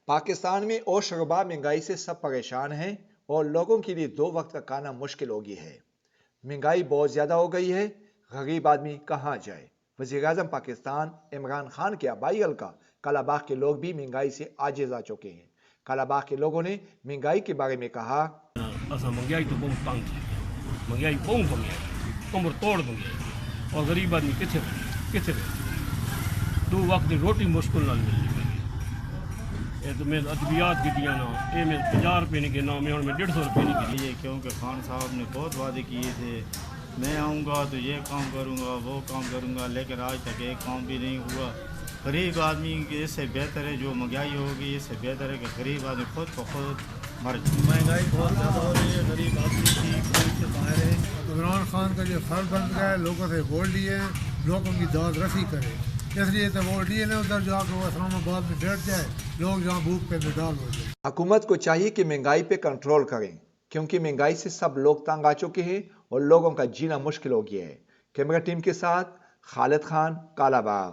پاکستان میں اور شعبہ مہنگائی سے سب پریشان ہیں اور لوگوں کے لیے 2 وقت کا کھانا مشکل ہو گئی ہے۔ مہنگائی بہت زیادہ ہو گئی ہے، غریب آدمی کہاں جائے؟ وزیر اعظم پاکستان عمران خان کے آبائی حلقہ کالا باغ کے لوگ بھی مہنگائی سے عاجز آ چکے ہیں۔ کالا باغ کے لوگوں نے مہنگائی کے بارے میں کہا، مہنگائی تو بہت تنگ ہے، مہنگائی بہت مہنگائی، کمر توڑ مہنگائی، اور غریب آدمی کتنے رہے 2 وقت کی روٹی مشکل نہ ملتی ہے۔ یہ تو میں ادویات کی دیا نا، یہ میں 50 روپے نہیں گنا، میں 150 روپے نہیں گنی، کیونکہ خان صاحب نے بہت وعدے کیے تھے، میں آؤں گا تو یہ کام کروں گا وہ کام کروں گا، لیکن آج تک ایک کام بھی نہیں ہوا۔ غریب آدمی اس سے بہتر ہے جو مہنگائی ہوگی، اس سے بہتر ہے کہ غریب آدمی خود بخود مر جائے۔ مہنگائی بہت زیادہ ہو رہی ہے، غریب آدمی کی قید سے باہر ہے۔ عمران خان کا جو فرض بن گیا ہے، لوگوں سے ووٹ لیے ہیں، لوگوں کی داد رسی کرے، اس لیے تو ووٹ لیے نا ادھر جا کے وہ اسلام آباد میں بیٹھ جائے، لوگ جہاں بھوک پہ نڈال ہو جائے۔ حکومت کو چاہیے کہ مہنگائی پہ کنٹرول کریں، کیونکہ مہنگائی سے سب لوگ تنگ آ چکے ہیں اور لوگوں کا جینا مشکل ہو گیا ہے۔ کیمرہ ٹیم کے ساتھ خالد خان، کالا باغ۔